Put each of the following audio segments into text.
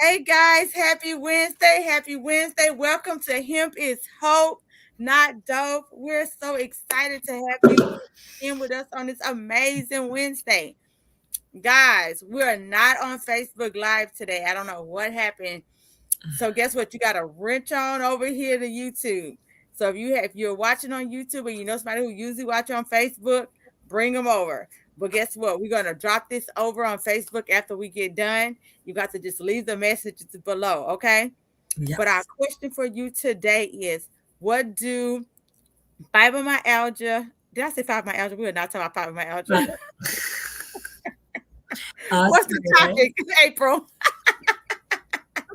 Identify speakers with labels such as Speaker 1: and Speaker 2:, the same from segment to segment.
Speaker 1: Hey guys, happy Wednesday. Happy Wednesday. Welcome to Hemp is Hope, Not Dope. We're so excited to have you in with us on this amazing Wednesday. Guys, we're not on Facebook Live today. I don't know what happened. So guess what? You got a wrench on over here to YouTube. So if you're watching on YouTube and you know somebody who usually watch on Facebook, bring them over. But guess what? We're gonna drop this over on Facebook after we get done. You got to just leave the messages below, okay? But our
Speaker 2: Yes.
Speaker 1: question for you today is: what do fibromyalgia? Did I say fibromyalgia? We are not talking about fibromyalgia.
Speaker 2: Uh, us,
Speaker 1: What's the
Speaker 2: right?
Speaker 1: topic, April?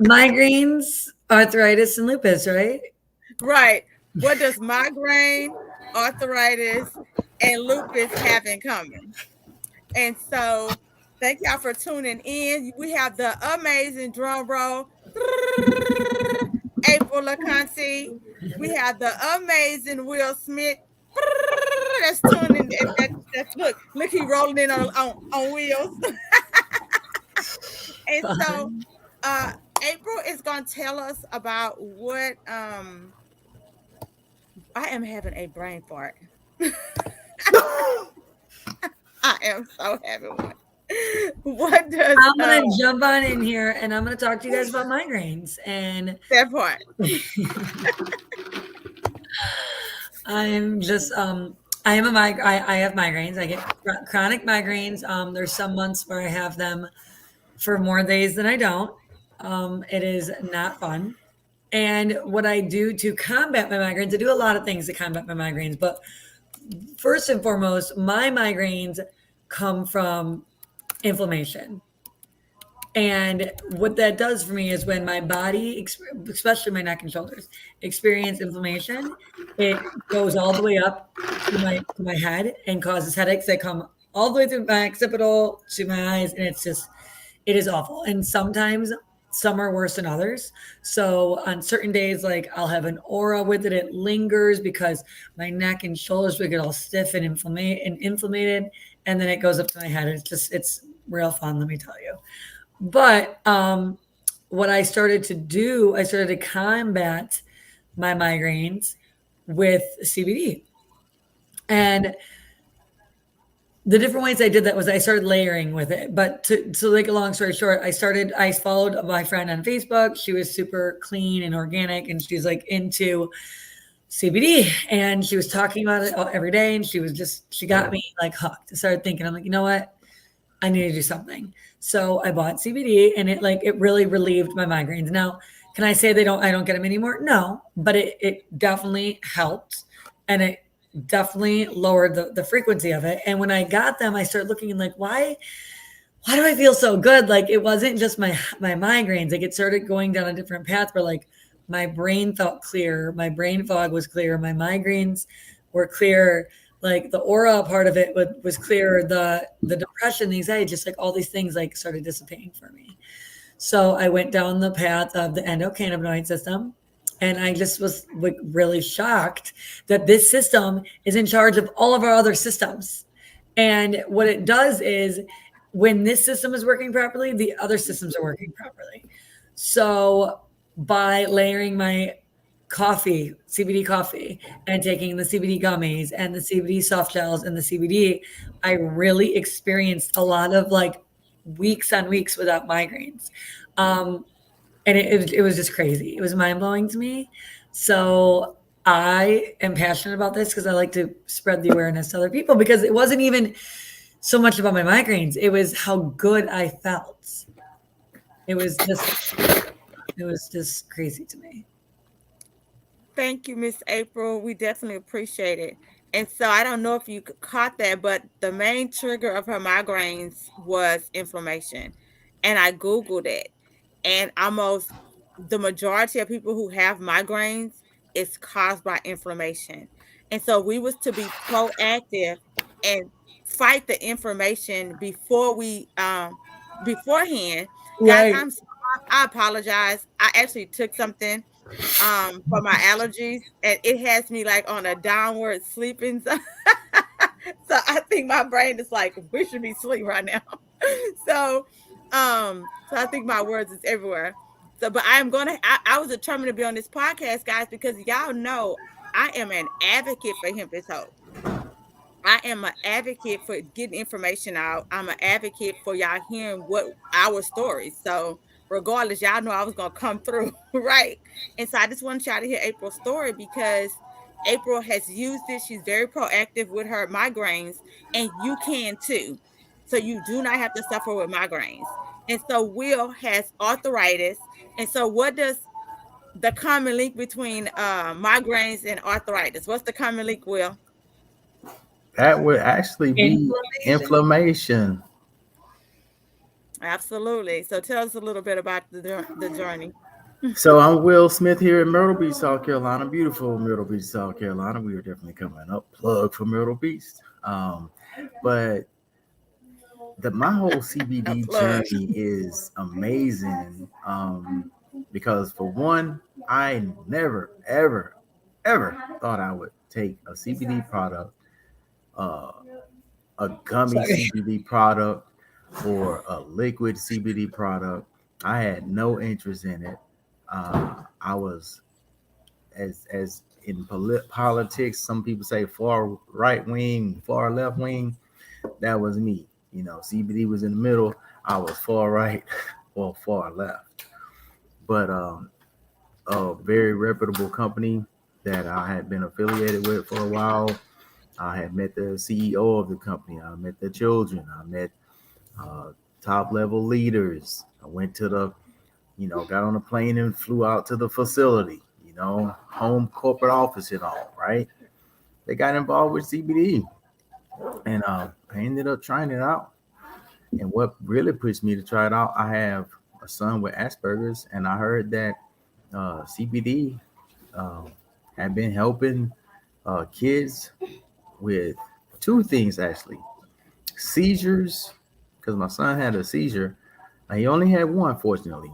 Speaker 2: Migraines, arthritis, and lupus, right?
Speaker 1: Right. What does migraine, arthritis, and lupus have in common? And so, thank y'all for tuning in. We have the amazing drum roll, April LoConti. We have the amazing Will Smith. That's tuning. That's look, he rolling in on wheels. And so,
Speaker 2: Fun.
Speaker 1: uh, April is gonna tell us about what I am having a brain fart. I am so having one. What does
Speaker 2: I'm gonna jump on in here and I'm gonna talk to you guys about migraines. And
Speaker 1: that part?
Speaker 2: I'm just I am I have migraines. I get chronic migraines. There's some months where I have them for more days than I don't. It is not fun. And what I do to combat my migraines, I do a lot of things to combat my migraines, but first and foremost, my migraines come from inflammation. And what that does for me is when my body, especially my neck and shoulders, experience inflammation, it goes all the way up to my head and causes headaches that come all the way through my occipital to my eyes, and it is awful. And sometimes some are worse than others. So on certain days, like I'll have an aura with it, it lingers because my neck and shoulders will get all stiff and inflamed, and then it goes up to my head. It's real fun, let me tell you. But what I started to do, I started to combat my migraines with CBD. And the different ways I did that was I started layering with it. But to make a long story short, I followed my friend on Facebook. She was super clean and organic, and she's like into CBD. And she was talking about it every day. And she got me like hooked. I started thinking, I'm like, you know what? I need to do something. So I bought CBD and it really relieved my migraines. Now, can I say I don't get them anymore? No, but it definitely helped and it definitely lowered the frequency of it. And when I got them, I started looking and like, why do I feel so good? Like it wasn't just my migraines. Like it started going down a different path where like my brain felt clear, my brain fog was clear, my migraines were clear, like the aura part of it was clear, the depression, the anxiety, just like all these things like started dissipating for me. So I went down the path of the endocannabinoid system. And I just was like really shocked that this system is in charge of all of our other systems. And what it does is when this system is working properly, the other systems are working properly. So by layering my CBD coffee, and taking the CBD gummies and the CBD soft gels and the CBD, I really experienced a lot of like weeks on weeks without migraines. Um, and it was just crazy. It was mind blowing to me. So I am passionate about this because I like to spread the awareness to other people because it wasn't even so much about my migraines. It was how good I felt. It was just it was just crazy to me.
Speaker 1: Thank you, Miss April. We definitely appreciate it. And so I don't know if you caught that, but the main trigger of her migraines was inflammation. And I Googled it. And almost the majority of people who have migraines is caused by inflammation. And so we was to be proactive and fight the inflammation before we beforehand. Guys,
Speaker 2: Right.
Speaker 1: I apologize. I actually took something for my allergies and it has me like on a downward sleeping so, so I think my brain is like we should be asleep right now. So So I think my words is everywhere. So, but I'm gonna. I was determined to be on this podcast, guys, because y'all know I am an advocate for hemp is hope. I am an advocate for getting information out. I'm an advocate for y'all hearing what our stories. So regardless, y'all know I was gonna come through, right? And so I just wanted y'all to hear April's story because April has used it. She's very proactive with her migraines, and you can too. So you do not have to suffer with migraines. And so Will has arthritis. And so what does the common link between migraines and arthritis? What's the common link, Will?
Speaker 3: That would actually be
Speaker 2: Inflammation.
Speaker 3: inflammation.
Speaker 1: Absolutely. So tell us a little bit about the journey.
Speaker 3: So I'm Will Smith here in Myrtle Beach, South Carolina. Beautiful Myrtle Beach, South Carolina. We are definitely coming up. Plug for Myrtle Beach. But my whole
Speaker 1: A
Speaker 3: CBD
Speaker 1: plug.
Speaker 3: journey is amazing. Because for one, I never, ever, ever thought I would take a CBD product, uh, a gummy
Speaker 2: Sorry.
Speaker 3: CBD product, or a liquid CBD product. I had no interest in it. I was as in politics. Some people say far right wing, far left wing. That was me. CBD was in the middle. I was far right or far left. But a very reputable company that I had been affiliated with for a while. I had met the CEO of the company. I met the children. I met uh, top level leaders. I went to got on a plane and flew out to the facility, home corporate office and all, right? They got involved with CBD, and I ended up trying it out. And what really pushed me to try it out, I have a son with Asperger's, and I heard that CBD uh, had been helping kids with two things actually: seizures, because my son had a seizure. He only had one, fortunately,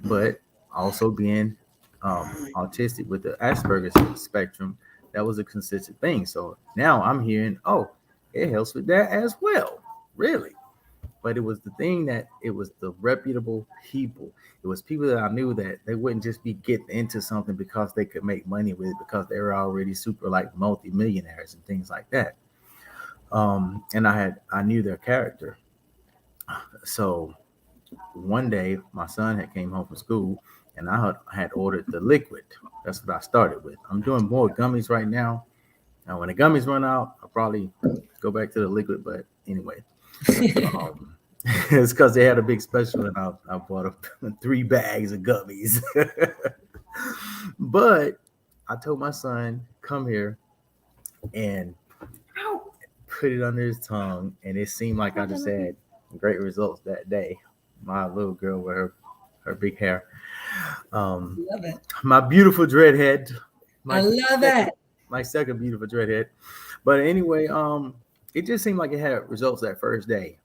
Speaker 3: but also being autistic with the Asperger's spectrum, that was a consistent thing. So now I'm hearing, oh, it helps with that as well. Really? But it was the thing that it was the reputable people. It was people that I knew that they wouldn't just be getting into something because they could make money with it because they were already super like multimillionaires and things like that. And I knew their character. So one day my son had came home from school and I had ordered the liquid. That's what I started with. I'm doing more gummies right now. Now when the gummies run out, I'll probably go back to the liquid. But anyway, um, it's because they had a big special and I bought 3 bags of gummies. But I told my son, come here and put it under his tongue. And it seemed like I just had great results that day. My little girl with her big hair. Um,
Speaker 2: Love it.
Speaker 3: my beautiful dreadhead,
Speaker 2: I
Speaker 3: my
Speaker 2: love
Speaker 3: second,
Speaker 2: it.
Speaker 3: my second beautiful dreadhead. But anyway, it just seemed like it had results that first day.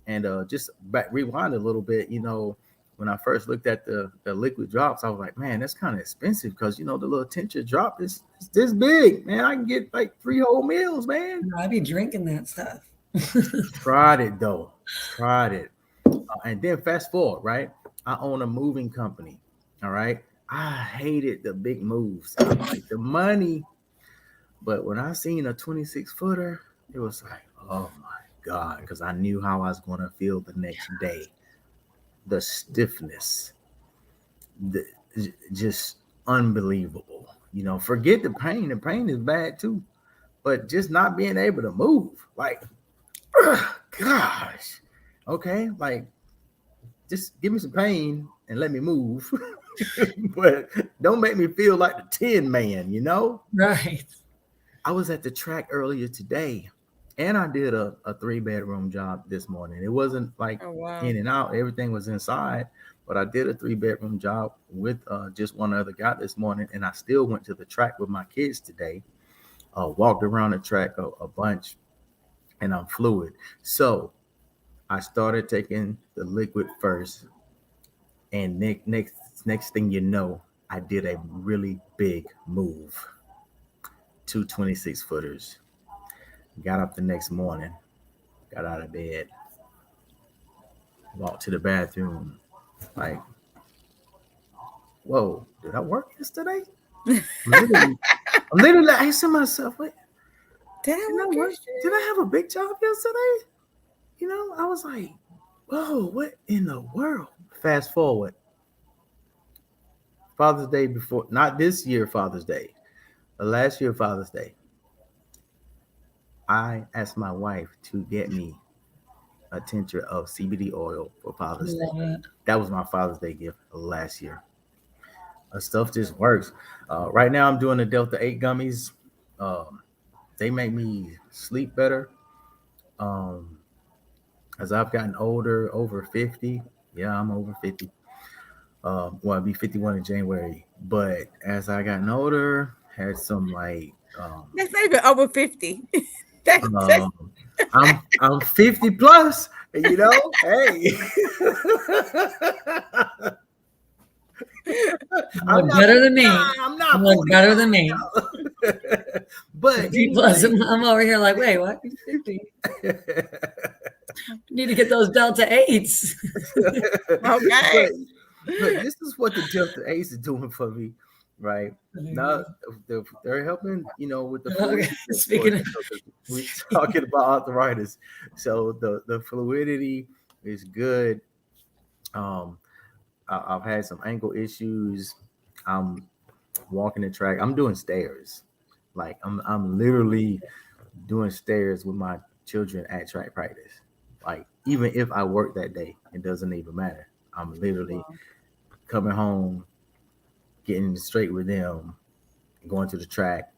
Speaker 3: And just back rewind a little bit, when I first looked at the liquid drops, I was like, man, that's kind of expensive because the little tincture drop is this big, man. I can get like 3 whole meals, man.
Speaker 2: No, I'd be drinking that stuff.
Speaker 3: Tried it though, tried it. And then fast forward, right? I own a moving company. All right. I hated the big moves. I like the money. But when I seen a 26 footer, it was like, oh my God, because I knew how I was going to feel the next day. The stiffness, the, just unbelievable. Forget the pain. The pain is bad too. But just not being able to move, like, gosh, okay, like just give me some pain and let me move. But don't make me feel like the Tin Man.
Speaker 2: Right.
Speaker 3: I was at the track earlier today and I did a 3 bedroom job this morning. It wasn't like
Speaker 1: Oh wow.
Speaker 3: in and out, everything was inside, but I did a 3 bedroom job with just one other guy this morning. And I still went to the track with my kids today, walked around the track a bunch, and I'm fluid. So I started taking the liquid first, and next thing you know, I did a really big move. 2 26 footers. Got up the next morning, got out of bed. Walked to the bathroom, like, whoa, did I work yesterday? I'm literally, I'm literally asking myself, wait,
Speaker 1: Did I
Speaker 3: did I
Speaker 1: work
Speaker 3: work? Did I
Speaker 1: yesterday?
Speaker 3: have a big job yesterday? I was like, whoa, what in the world? Fast forward, Father's Day before, not this year Father's Day, the last year Father's Day, I asked my wife to get me a tincture of CBD oil for Father's Day.
Speaker 2: Love it.
Speaker 3: That was my Father's Day gift last year. Stuff just works. Right now, I'm doing the Delta 8 gummies. Um, they make me sleep better. Um, as I've gotten older, over 50, yeah, I'm over 50. Well, I'll be 51 in January. But as I gotten older, had some like,
Speaker 1: That's not even over 50. That's
Speaker 3: um, I'm 50 plus, hey.
Speaker 2: You
Speaker 3: I'm
Speaker 2: look
Speaker 3: not
Speaker 2: better than me.
Speaker 3: I'm
Speaker 2: You
Speaker 3: not
Speaker 2: look
Speaker 3: 40
Speaker 2: better than me.
Speaker 3: now. But
Speaker 2: 50 plus.
Speaker 3: anyway.
Speaker 2: I'm over here like, wait, what? 50. Need to get those Delta 8s.
Speaker 1: okay.
Speaker 3: but but this is what the Delta Ace is doing for me, right? Now they're helping, with the
Speaker 2: Okay.
Speaker 3: fluidity, of course.
Speaker 2: Speaking of,
Speaker 3: We're talking about arthritis, so the fluidity is good. Um, I've had some ankle issues. I'm walking the track. I'm doing stairs, like I'm literally doing stairs with my children at track practice. Like even if I work that day, it doesn't even matter. I'm literally coming home, getting straight with them, going to the track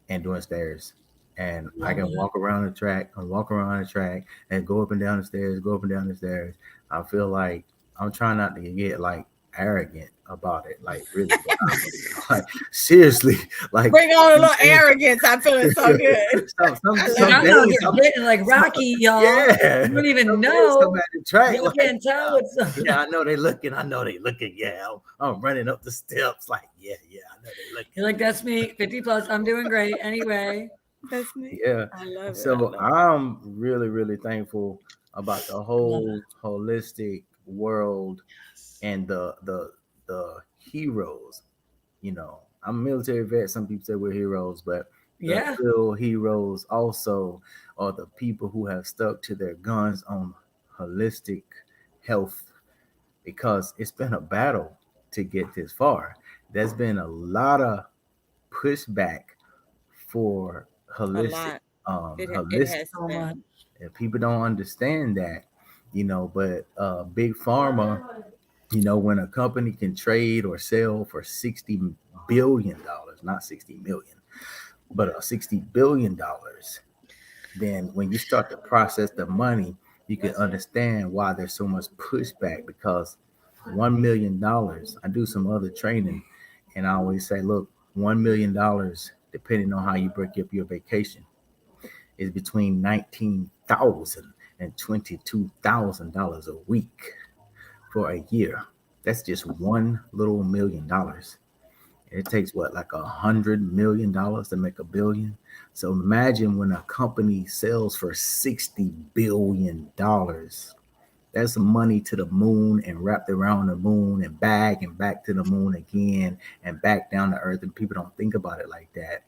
Speaker 3: and doing stairs. And I
Speaker 2: love
Speaker 3: can
Speaker 2: it.
Speaker 3: walk around the track and walk around the track and go up and down the stairs, go up and down the stairs. I feel like I'm trying not to get like arrogant about it. Like really, like seriously, like
Speaker 1: Bring on a little arrogance. I'm feeling so good. I
Speaker 2: Like,
Speaker 3: some
Speaker 1: love
Speaker 2: I'm
Speaker 1: it.
Speaker 2: out
Speaker 3: days
Speaker 2: here getting like Rocky, y'all.
Speaker 3: yeah.
Speaker 2: You don't even
Speaker 3: Some days I'm
Speaker 2: know.
Speaker 3: at the track
Speaker 2: Y'all
Speaker 3: like,
Speaker 2: can't tell what's up.
Speaker 3: yeah, I know they looking. I know they looking. Yeah, I'm running up the steps like, yeah, yeah, I know they looking.
Speaker 2: You're like, that's me, 50 plus. I'm doing great anyway.
Speaker 1: That's me.
Speaker 3: Yeah.
Speaker 1: I love it. I
Speaker 3: So
Speaker 1: love it.
Speaker 3: I'm really, really thankful about the
Speaker 2: Love
Speaker 3: whole
Speaker 2: it.
Speaker 3: holistic world and the heroes. I'm a military vet. Some people say we're heroes, but the
Speaker 2: Yeah.
Speaker 3: real heroes also are the people who have stuck to their guns on holistic health because it's been a battle to get this far. There's been a lot of pushback for
Speaker 1: A
Speaker 3: holistic,
Speaker 1: lot. It
Speaker 3: holistic,
Speaker 1: has
Speaker 2: So much.
Speaker 1: been.
Speaker 3: and people don't understand that, but big pharma, when a company can trade or sell for $60 billion, not 60 million, but $60 billion, then when you start to process the money, you can understand why there's so much pushback because $1 million. I do some other training, and I always say, look, $1 million, depending on how you break up your vacation, is between 19,000 and $22,000 a week for a year. That's just $1 million. It takes what, like $100 million to make a billion. So imagine when a company sells for $60 billion. That's money to the moon and wrapped around the moon and back to the moon again and back down to earth. And people don't think about it like that.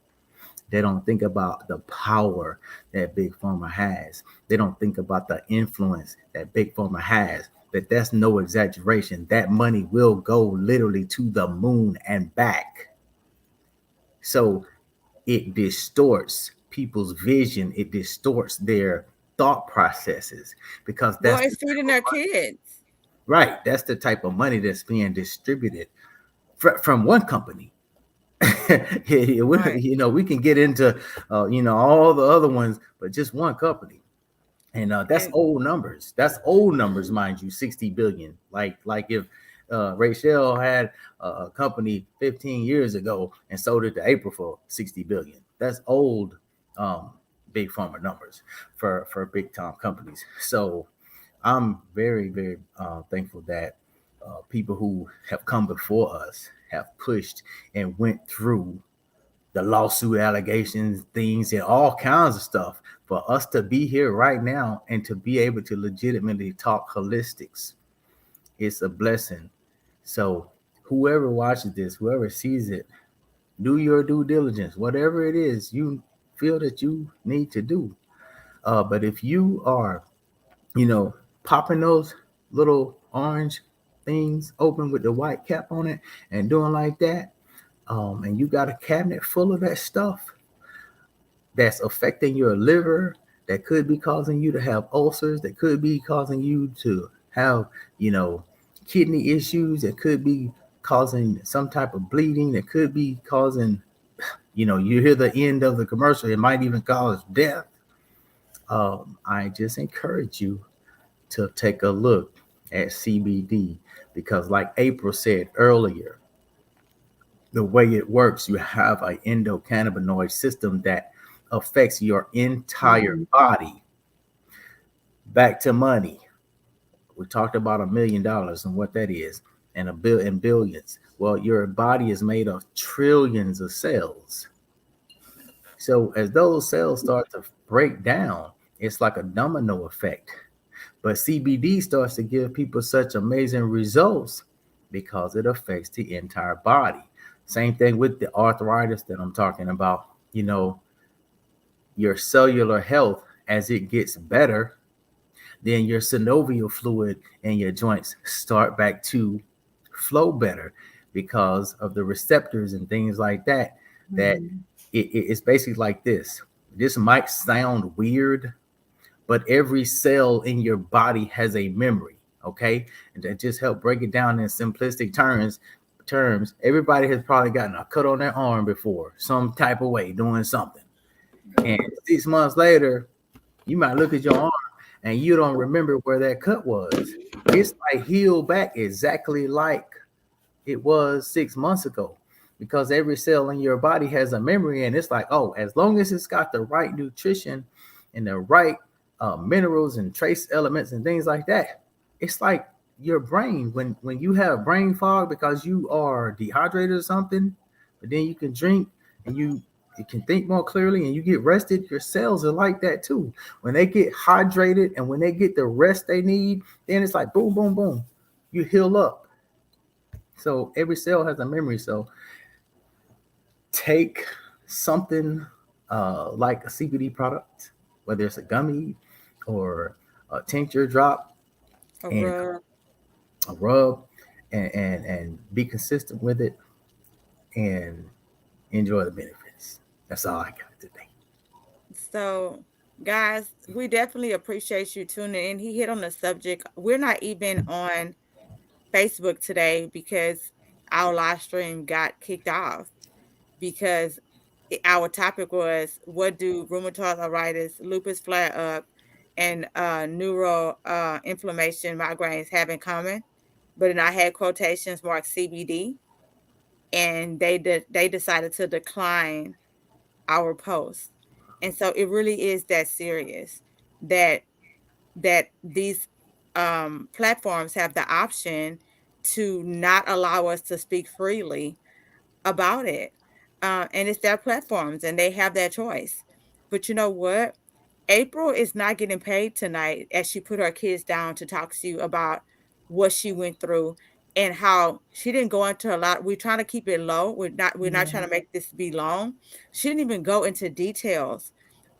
Speaker 3: They don't think about the power that Big Pharma has. They don't think about the influence that Big Pharma has. But that's no exaggeration. That money will go literally to the moon and back. So it distorts people's vision. It distorts their thought processes because
Speaker 1: Well,
Speaker 3: that's the
Speaker 1: it's
Speaker 3: type
Speaker 1: feeding
Speaker 3: of
Speaker 1: their
Speaker 3: money,
Speaker 1: kids.
Speaker 3: right? That's the type of money that's being distributed from one company. Yeah,
Speaker 1: Right.
Speaker 3: we can get into all the other ones, but just one company, and that's
Speaker 1: And
Speaker 3: old numbers. That's old numbers, mind you. 60 billion. Like if Rachel had a company 15 years ago and sold it to April for 60 billion. That's old, um, big pharma numbers for big time companies. So I'm very, very thankful that people who have come before us have pushed and went through the lawsuit allegations, things, and all kinds of stuff. For us to be here right now and to be able to legitimately talk holistics, it's a blessing. So, whoever watches this, whoever sees it, do your due diligence, whatever it is you feel that you need to do. But if you are, you know, popping those little orange things open with the white cap on it and doing like that, and you got a cabinet full of that stuff that's affecting your liver, that could be causing you to have ulcers, that could be causing you to have, you know, kidney issues, that could be causing some type of bleeding, that could be causing, you know, you hear the end of the commercial, it might even cause death. I just encourage you to take a look at CBD because, like April said earlier, the way it works, you have an endocannabinoid system that affects your entire
Speaker 2: Mhm.
Speaker 3: body. Back to money. We talked about $1 million and what that is, and a bill and billions. Well, your body is made of trillions of cells. So as those cells start to break down, it's like a domino effect. But CBD starts to give people such amazing results because it affects the entire body. Same thing with the arthritis that I'm talking about. You know, your cellular health, as it gets better, then your synovial fluid and your joints start back to flow better because of the receptors and things like that. That
Speaker 2: Mhm.
Speaker 3: it's basically like this. This might sound weird, but every cell in your body has a memory. Okay, and to just help break it down in simplistic terms, everybody has probably gotten a cut on their arm before, some type of way, doing something. And 6 months later, you might look at your arm and you don't remember where that cut was. It's like healed back exactly like it was 6 months ago because every cell in your body has a memory. And it's like, oh, as long as it's got the right nutrition and the right minerals and trace elements and things like that, it's like your brain when you have brain fog because you are dehydrated or something, but then you can drink and you can think more clearly and you get rested. Your cells are like that too. When they get hydrated and when they get the rest they need, then it's like boom, boom, boom, you heal up. So every cell has a memory. So take something like a CBD product, whether it's a gummy or a tincture drop
Speaker 1: A
Speaker 3: and
Speaker 1: rub.
Speaker 3: a rub, and be consistent with it and enjoy the benefits. That's all I got today.
Speaker 1: So, guys, we definitely appreciate you tuning in. He hit on the subject. We're not even on Facebook today because our live stream got kicked off because our topic was what do rheumatoid arthritis, lupus flare up, and neuro inflammation migraines have in common. But then I had quotations marked CBD, and they decided to decline our post. And so it really is that serious that these platforms have the option to not allow us to speak freely about it. And it's their platforms and they have that choice. But you know what? April is not getting paid tonight as she put her kids down to talk to you about what she went through and how she didn't go into a lot. We're trying to keep it low. We're not
Speaker 2: Yeah.
Speaker 1: trying to make this be long. She didn't even go into details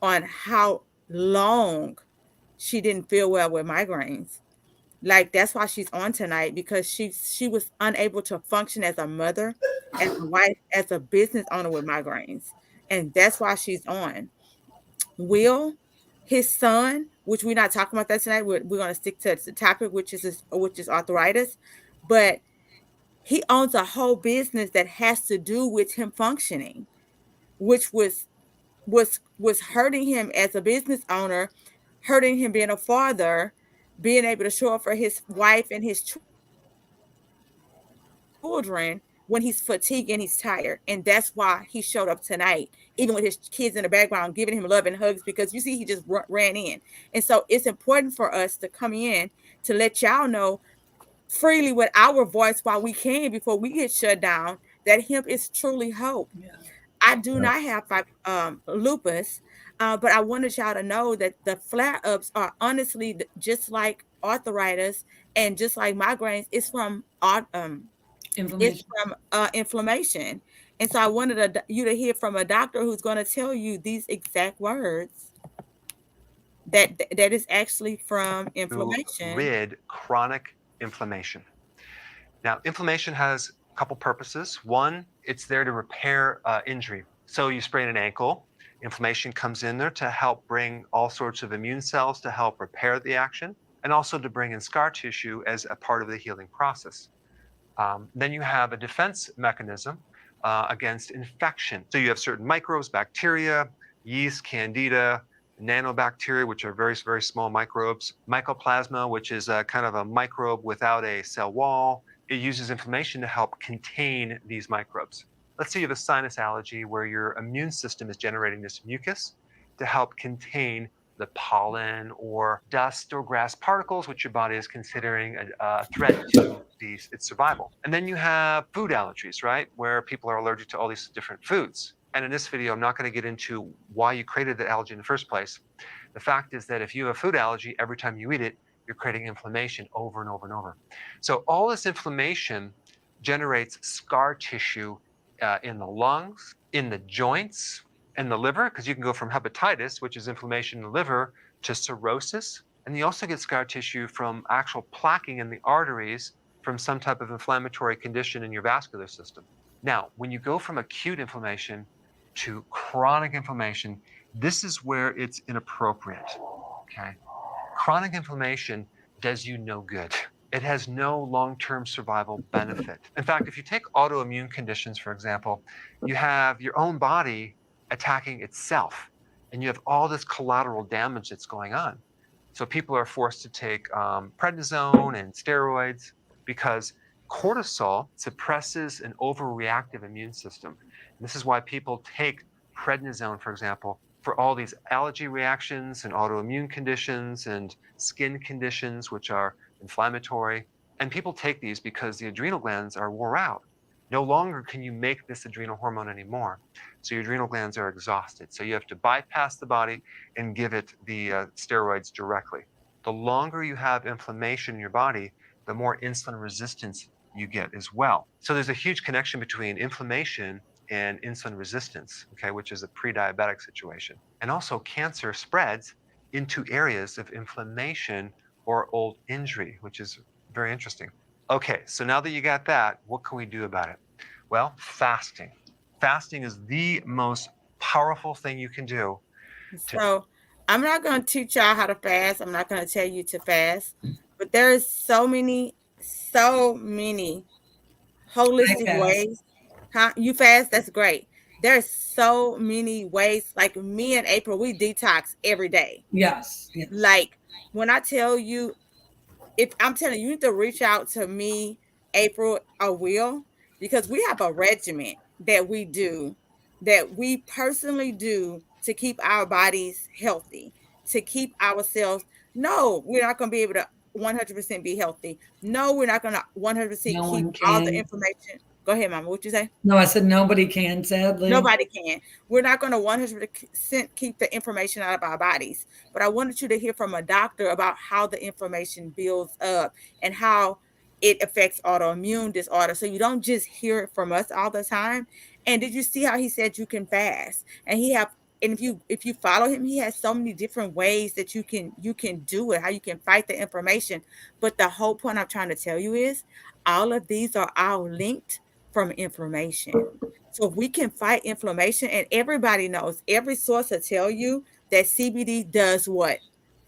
Speaker 1: on how long she didn't feel well with migraines. Like that's why she's on tonight because she was unable to function as a mother, as a wife, as a business owner with migraines. And that's why she's on. Will, his son, which we're not talking about that tonight. We're going to stick to the topic, which is arthritis, but he owns a whole business that has to do with him functioning, which was hurting him as a business owner, hurting him being a father, being able to show up for his wife and his children when he's fatigued and he's tired. And that's why he showed up tonight, even with his kids in the background, giving him love and hugs because you see, he just ran in. And so it's important for us to come in to let y'all know freely with our voice while we can before we get shut down that hemp is truly hope.
Speaker 2: Yeah.
Speaker 1: I do not have lupus, but I wanted y'all to know that the flare ups are honestly just like arthritis and just like migraines. It's
Speaker 2: Inflammation.
Speaker 1: from inflammation, and so I wanted you to hear from a doctor who's going to tell you these exact words that is actually from
Speaker 4: To
Speaker 1: inflammation.
Speaker 4: rid chronic inflammation. Now, inflammation has a couple purposes. One, it's there to repair injury. So you sprain an ankle, inflammation comes in there to help bring all sorts of immune cells to help repair the action, and also to bring in scar tissue as a part of the healing process. Then you have a defense mechanism against infection. So you have certain microbes, bacteria, yeast, candida, nanobacteria, which are very, very small microbes, mycoplasma, which is a kind of a microbe without a cell wall. It uses inflammation to help contain these microbes. Let's say you have a sinus allergy where your immune system is generating this mucus to help contain the pollen or dust or grass particles, which your body is considering a threat to its survival. And then you have food allergies, right? Where people are allergic to all these different foods. And in this video, I'm not going to get into why you created the allergy in the first place. The fact is that if you have a food allergy, every time you eat it, you're creating inflammation over and over and over. So all this inflammation generates scar tissue in the lungs, in the joints, and the liver, because you can go from hepatitis, which is inflammation in the liver, to cirrhosis. And you also get scar tissue from actual plaquing in the arteries from some type of inflammatory condition in your vascular system. Now, when you go from acute inflammation to chronic inflammation, this is where it's inappropriate. Okay. Chronic inflammation does you no good. It has no long-term survival benefit. In fact, if you take autoimmune conditions, for example, you have your own body attacking itself, and you have all this collateral damage that's going on. So people are forced to take prednisone and steroids because cortisol suppresses an overreactive immune system. And this is why people take prednisone, for example, for all these allergy reactions and autoimmune conditions and skin conditions, which are inflammatory. And people take these because the adrenal glands are wore out. No longer can you make this adrenal hormone anymore. So your adrenal glands are exhausted. So you have to bypass the body and give it the steroids directly. The longer you have inflammation in your body, the more insulin resistance you get as well. So there's a huge connection between inflammation and insulin resistance, okay, which is a pre-diabetic situation. And also cancer spreads into areas of inflammation or old injury, which is very interesting. Okay, so now that you got that, what can we do about it? Well, fasting. Fasting is the most powerful thing you can do.
Speaker 1: So I'm not going to teach y'all how to fast. I'm not going to tell you to fast, but there's so many
Speaker 2: I
Speaker 1: holistic
Speaker 2: fast.
Speaker 1: ways. Huh? You fast? That's great. There's so many ways. Like me and April, we detox every day.
Speaker 2: Yes. Yes.
Speaker 1: Like when I tell you, if I'm telling you, you need to reach out to me, April, or Will, because we have a regimen that we do, that we personally do to keep our bodies healthy, to keep ourselves. No, we're not going to be able to 100% be healthy. No, we're not going to 100%
Speaker 2: No
Speaker 1: keep
Speaker 2: one
Speaker 1: all the
Speaker 2: can.
Speaker 1: information. Go ahead, Mama. What you say?
Speaker 2: No, I said nobody can, sadly.
Speaker 1: Nobody can. We're not going to 100% keep the information out of our bodies. But I wanted you to hear from a doctor about how the information builds up and how it affects autoimmune disorder. So you don't just hear it from us all the time. And did you see how he said you can fast? And if you follow him, he has so many different ways that you can do it, how you can fight the information. But the whole point I'm trying to tell you is all of these are all linked from inflammation. So if we can fight inflammation, and everybody knows, every source will tell you that CBD does what?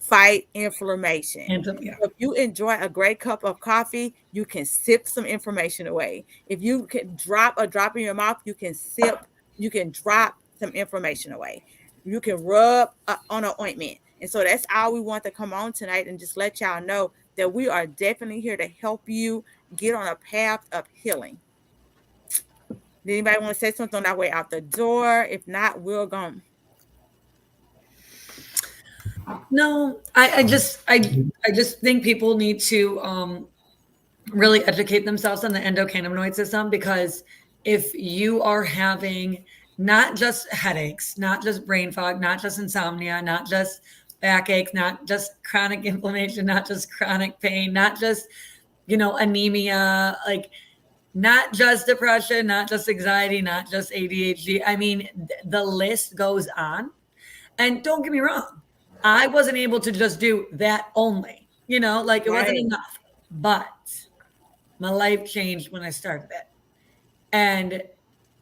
Speaker 1: Fight inflammation.
Speaker 2: And yeah.
Speaker 1: So if you enjoy a great cup of coffee, you can sip some inflammation away. If you can drop a drop in your mouth, you can drop some inflammation away. You can rub on an ointment. And so that's all we want to come on tonight and just let y'all know that we are definitely here to help you get on a path of healing. Did anybody want to say something on our way out the door? If not, we'll go.
Speaker 2: No, I just think people need to really educate themselves on the endocannabinoid system, because if you are having not just headaches, not just brain fog, not just insomnia, not just backaches, not just chronic inflammation, not just chronic pain, not just, anemia, like not just depression, not just anxiety, not just ADHD. I mean, the list goes on. And don't get me wrong, I wasn't able to just do that only, like it wasn't
Speaker 1: Right.
Speaker 2: enough. But my life changed when I started it. And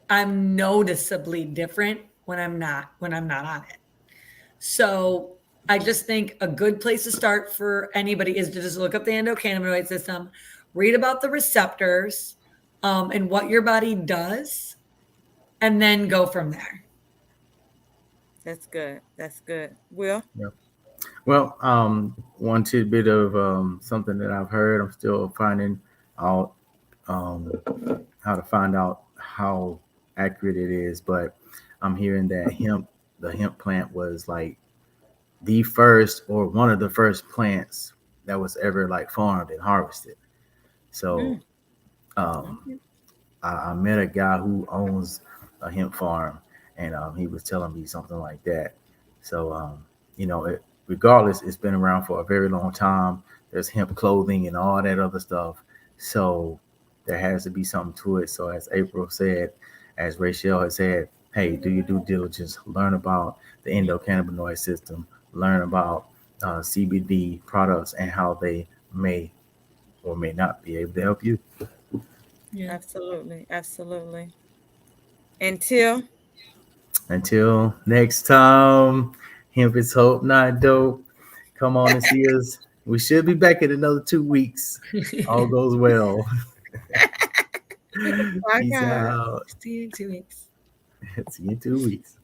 Speaker 2: I'm noticeably different when I'm not on it. So I just think a good place to start for anybody is to just look up the endocannabinoid system, read about the receptors, and what your body does, and then go from there.
Speaker 1: That's good. That's good. Will?
Speaker 3: Yep. Well, one tidbit of something that I've heard, I'm still finding out um, how to find out how accurate it is, but I'm hearing that the hemp plant was like the first or one of the first plants that was ever like farmed and harvested. So
Speaker 1: Mm.
Speaker 3: um,
Speaker 1: Okay.
Speaker 3: I met a guy who owns a hemp farm, and he was telling me something like that. So, regardless, it's been around for a very long time. There's hemp clothing and all that other stuff. So there has to be something to it. So as April said, as Rachel has said, hey, do your due diligence, learn about the endocannabinoid system, learn about CBD products and how they may or may not be able to help you.
Speaker 2: Yeah.
Speaker 1: Absolutely. Absolutely. Until
Speaker 3: Until next time, hemp is hope, not dope. Come on and see us. We should be back in another 2 weeks. All goes well.
Speaker 1: my
Speaker 3: Peace
Speaker 1: God.
Speaker 3: out.
Speaker 2: See you in 2 weeks.
Speaker 3: See you in 2 weeks.